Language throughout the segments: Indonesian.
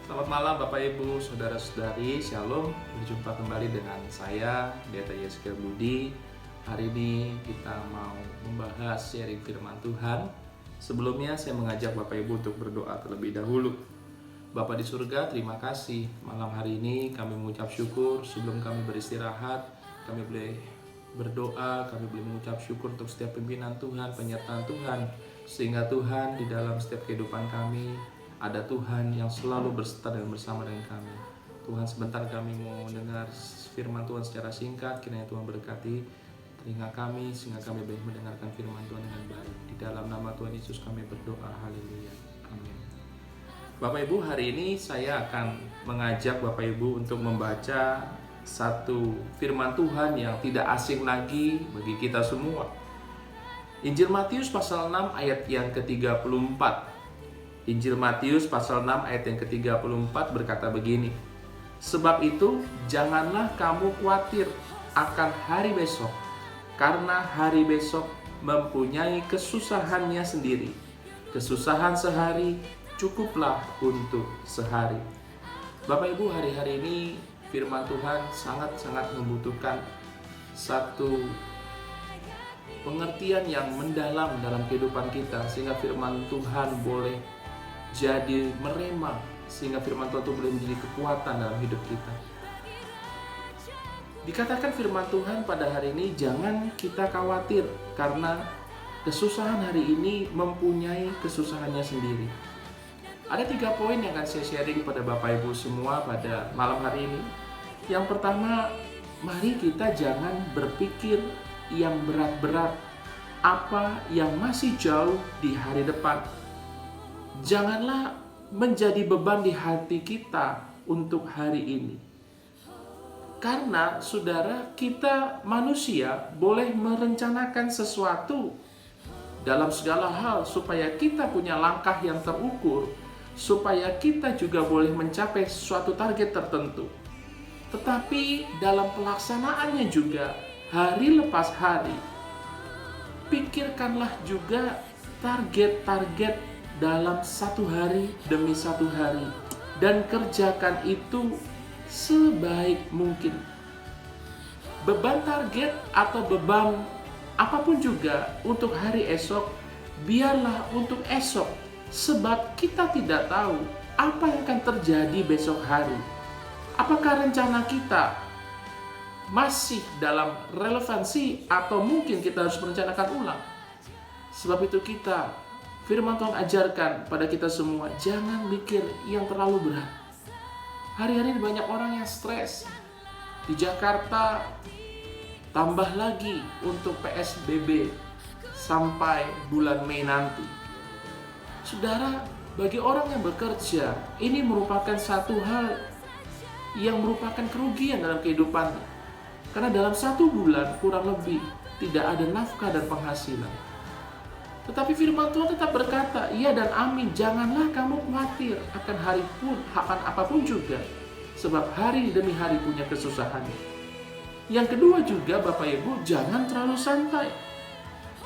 Selamat malam Bapak Ibu, Saudara-saudari, Shalom. Berjumpa kembali dengan saya, Pendeta Yeskel Budi. Hari ini kita mau membahas sharing firman Tuhan. Sebelumnya saya mengajak Bapak Ibu untuk berdoa terlebih dahulu. Bapa di surga, terima kasih. Malam hari ini kami mengucap syukur sebelum kami beristirahat. Kami boleh berdoa, kami boleh mengucap syukur untuk setiap pimpinan Tuhan, penyertaan Tuhan. Sehingga Tuhan di dalam setiap kehidupan kami, ada Tuhan yang selalu berserta dan bersama dengan kami. Tuhan, sebentar kami mau dengar firman Tuhan secara singkat. Kiranya Tuhan berkati telinga kami sehingga kami boleh mendengarkan firman Tuhan dengan baik. Di dalam nama Tuhan Yesus kami berdoa. Haleluya. Amin. Bapak Ibu, hari ini saya akan mengajak Bapak Ibu untuk membaca satu firman Tuhan yang tidak asing lagi bagi kita semua. Injil Matius pasal 6 ayat yang ke-34. Injil Matius pasal 6 ayat yang ke-34 berkata begini. Sebab itu janganlah kamu khawatir akan hari besok, karena hari besok mempunyai kesusahannya sendiri. Kesusahan sehari cukuplah untuk sehari. Bapak Ibu, hari-hari ini firman Tuhan sangat-sangat membutuhkan satu pengertian yang mendalam dalam kehidupan kita, sehingga firman Tuhan boleh jadi merema, sehingga firman Tuhan itu boleh menjadi kekuatan dalam hidup kita. Dikatakan firman Tuhan pada hari ini, jangan kita khawatir karena kesusahan hari ini mempunyai kesusahannya sendiri. Ada 3 poin yang akan saya sharing pada Bapak Ibu semua pada malam hari ini. Yang pertama, mari kita jangan berpikir yang berat-berat, apa yang masih jauh di hari depan. Janganlah menjadi beban di hati kita untuk hari ini. Karena saudara, kita manusia boleh merencanakan sesuatu dalam segala hal supaya kita punya langkah yang terukur, supaya kita juga boleh mencapai suatu target tertentu. Tetapi dalam pelaksanaannya juga, hari lepas hari, pikirkanlah juga target-target dalam satu hari demi satu hari, dan kerjakan itu sebaik mungkin. Beban target atau beban apapun juga untuk hari esok, biarlah untuk esok, sebab kita tidak tahu apa yang akan terjadi besok hari. Apakah rencana kita masih dalam relevansi atau mungkin kita harus merencanakan ulang? Sebab itu firman Tuhan ajarkan pada kita semua, jangan mikir yang terlalu berat. Hari-hari banyak orang yang stres. Di Jakarta tambah lagi untuk PSBB sampai bulan Mei nanti. Saudara, bagi orang yang bekerja, ini merupakan satu hal yang merupakan kerugian dalam kehidupannya. Karena dalam 1 bulan kurang lebih tidak ada nafkah dan penghasilan. Tetapi firman Tuhan tetap berkata, iya dan amin, janganlah kamu khawatir akan hari pun, akan apapun juga, sebab hari demi hari punya kesusahan. Yang kedua juga Bapak Ibu, jangan terlalu santai.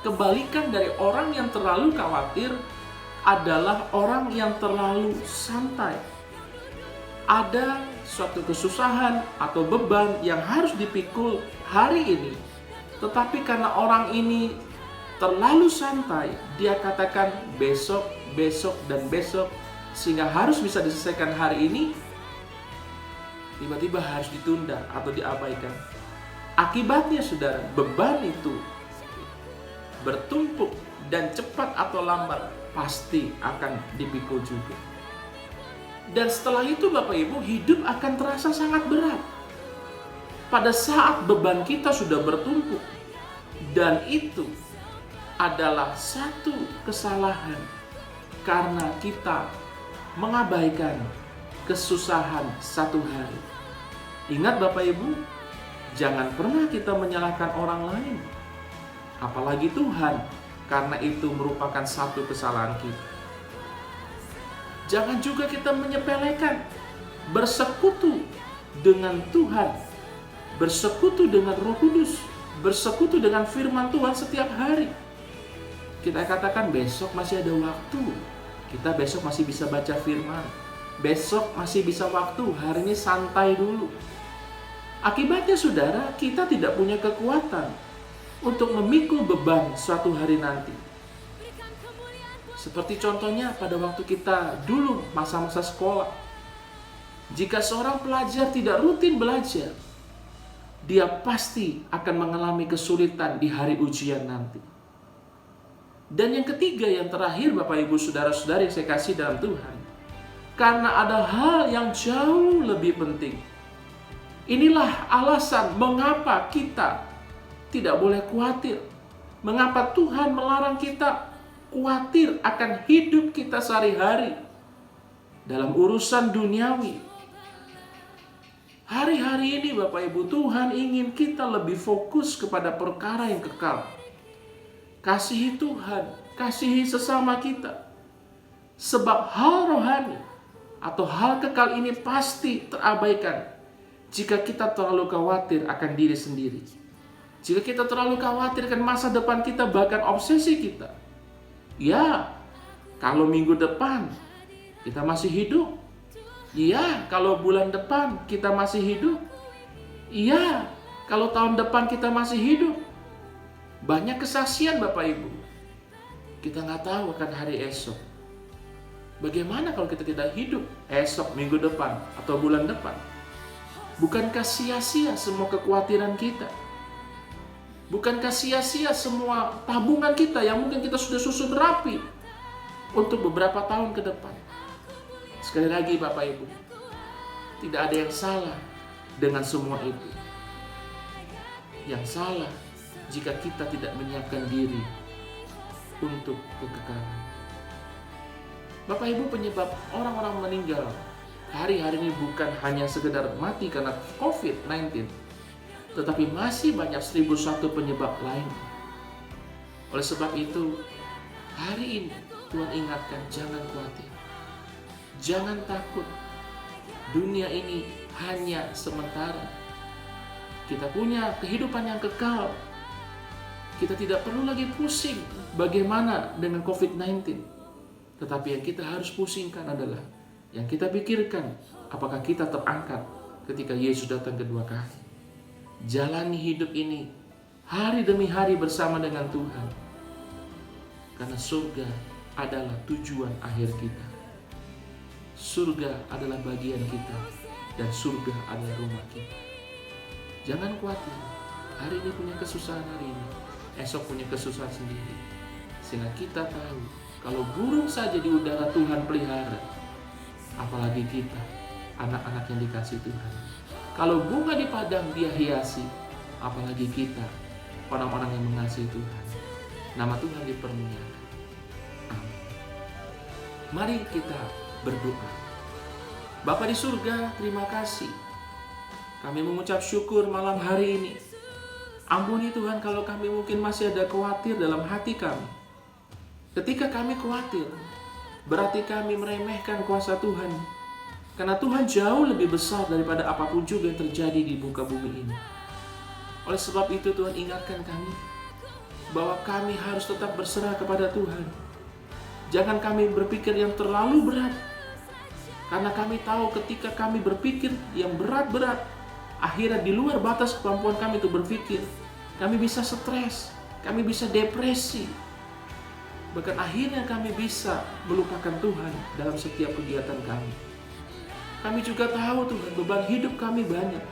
Kebalikan dari orang yang terlalu khawatir adalah orang yang terlalu santai. Ada suatu kesusahan atau beban yang harus dipikul hari ini, tetapi karena orang ini terlalu santai, dia katakan besok, besok, dan besok, sehingga harus bisa diselesaikan hari ini, tiba-tiba harus ditunda atau diabaikan. Akibatnya saudara, beban itu bertumpuk dan cepat atau lambat pasti akan dipikul juga. Dan setelah itu Bapak Ibu, hidup akan terasa sangat berat. Pada saat beban kita sudah bertumpuk, dan itu adalah satu kesalahan karena kita mengabaikan kesusahan satu hari. Ingat Bapak Ibu, jangan pernah kita menyalahkan orang lain, apalagi Tuhan, karena itu merupakan satu kesalahan kita. Jangan juga kita menyepelekan bersekutu dengan Tuhan, bersekutu dengan Roh Kudus, bersekutu dengan firman Tuhan setiap hari. Kita katakan besok masih ada waktu, kita besok masih bisa baca firman. Besok masih bisa waktu, hari ini santai dulu. Akibatnya saudara, kita tidak punya kekuatan untuk memikul beban suatu hari nanti. Seperti contohnya pada waktu kita dulu masa-masa sekolah. Jika seorang pelajar tidak rutin belajar, dia pasti akan mengalami kesulitan di hari ujian nanti. Dan yang ketiga, yang terakhir Bapak Ibu Saudara-saudari yang saya kasih dalam Tuhan, karena ada hal yang jauh lebih penting. Inilah alasan mengapa kita tidak boleh khawatir. Mengapa Tuhan melarang kita khawatir akan hidup kita sehari-hari dalam urusan duniawi. Hari-hari ini Bapak Ibu, Tuhan ingin kita lebih fokus kepada perkara yang kekal. Kasihi Tuhan, kasihi sesama kita. Sebab hal rohani atau hal kekal ini pasti terabaikan jika kita terlalu khawatir akan diri sendiri. Jika kita terlalu khawatir akan masa depan kita, bahkan obsesi kita. Ya, kalau minggu depan kita masih hidup. Iya, kalau bulan depan kita masih hidup. Iya, kalau tahun depan kita masih hidup. Banyak kesaksian Bapak Ibu. Kita nggak tahu akan hari esok. Bagaimana kalau kita tidak hidup esok, minggu depan, atau bulan depan? Bukankah sia-sia semua kekhawatiran kita? Bukankah sia-sia semua tabungan kita yang mungkin kita sudah susun rapi untuk beberapa tahun ke depan? Sekali lagi Bapak Ibu, tidak ada yang salah dengan semua itu. Yang salah jika kita tidak menyiapkan diri untuk kekekalan. Bapak Ibu, penyebab orang-orang meninggal hari-hari ini bukan hanya sekedar mati karena COVID-19, tetapi masih banyak 1001 penyebab lain. Oleh sebab itu, hari ini Tuhan ingatkan, jangan khawatir. Jangan takut. Dunia ini hanya sementara. Kita punya kehidupan yang kekal. Kita tidak perlu lagi pusing bagaimana dengan COVID-19. Tetapi yang kita harus pusingkan adalah, yang kita pikirkan, apakah kita terangkat ketika Yesus datang kedua kali. Jalani hidup ini hari demi hari bersama dengan Tuhan. Karena surga adalah tujuan akhir kita. Surga adalah bagian kita, dan surga adalah rumah kita. Jangan khawatir, hari ini punya kesusahan hari ini, esok punya kesusahan sendiri. Sehingga kita tahu, kalau burung saja di udara Tuhan pelihara, apalagi kita, anak-anak yang dikasih Tuhan. Kalau bunga di padang Dia hiasi, apalagi kita, orang-orang yang mengasihi Tuhan. Nama Tuhan dipermuliakan. Amin. Mari kita berdoa. Bapa di surga, terima kasih. Kami mengucap syukur malam hari ini. Ampuni Tuhan kalau kami mungkin masih ada khawatir dalam hati kami. Ketika kami khawatir, berarti kami meremehkan kuasa Tuhan. Karena Tuhan jauh lebih besar daripada apapun juga yang terjadi di muka bumi ini. Oleh sebab itu Tuhan ingatkan kami bahwa kami harus tetap berserah kepada Tuhan. Jangan kami berpikir yang terlalu berat. Karena kami tahu ketika kami berpikir yang berat-berat, akhirnya di luar batas kemampuan kami untuk berpikir, kami bisa stres, kami bisa depresi. Bahkan akhirnya kami bisa melupakan Tuhan dalam setiap kegiatan kami. Kami juga tahu Tuhan, beban hidup kami banyak,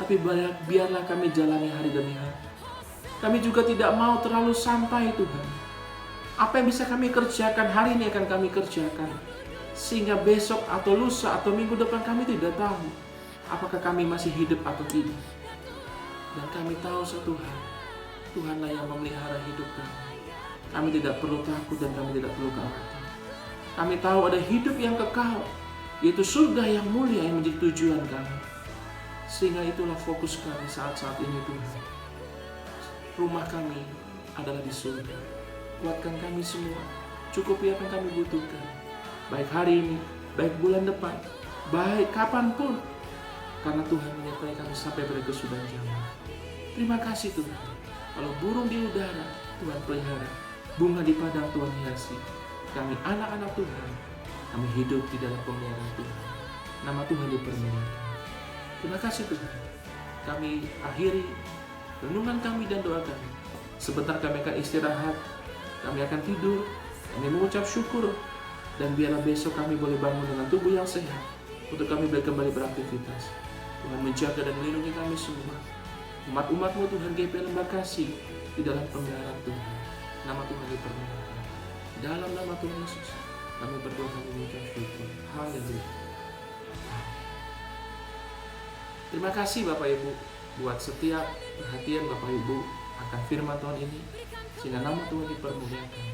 tapi biarlah kami jalani hari demi hari. Kami juga tidak mau terlalu santai Tuhan. Apa yang bisa kami kerjakan hari ini akan kami kerjakan. Sehingga besok atau lusa atau minggu depan kami tidak tahu apakah kami masih hidup atau tidak. Dan kami tahu satu hal, Tuhanlah yang memelihara hidup kami. Kami tidak perlu takut dan kami tidak perlu khawatir. Kami tahu ada hidup yang kekal, yaitu surga yang mulia yang menjadi tujuan kami. Sehingga itulah fokus kami saat-saat ini Tuhan. Rumah kami adalah di surga. Kuatkan kami semua, cukupi apa yang kami butuhkan. Baik hari ini, baik bulan depan, baik kapanpun. Karena Tuhan menyertai kami sampai pada kesudahan zaman. Terima kasih Tuhan. Kalau burung di udara, Tuhan pelihara. Bunga di padang Tuhan hiasi. Kami anak-anak Tuhan. Kami hidup di dalam pemeliharaan Tuhan. Nama Tuhan dipermuliakan. Terima kasih Tuhan. Kami akhiri renungan kami dan doa kami. Sebentar kami akan istirahat, kami akan tidur, kami mengucap syukur, dan biarlah besok kami boleh bangun dengan tubuh yang sehat untuk kami boleh kembali beraktivitas. Tuhan menjaga dan melindungi kami semua. Umat-umat-Mu Tuhan GP Lembah Kasih di dalam pemeliharaan Tuhan. Nama Tuhan dipermuliakan. Dalam nama Tuhan Yesus, kami berdoa dan mengucap syukur. Haleluya. Terima kasih Bapak Ibu buat setiap perhatian Bapak Ibu akan firman Tuhan ini, sehingga nama Tuhan dipermuliakan.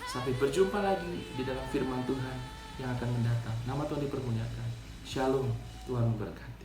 Sampai berjumpa lagi di dalam firman Tuhan yang akan mendatang. Nama Tuhan dipermuliakan. Shalom, Tuhan memberkati.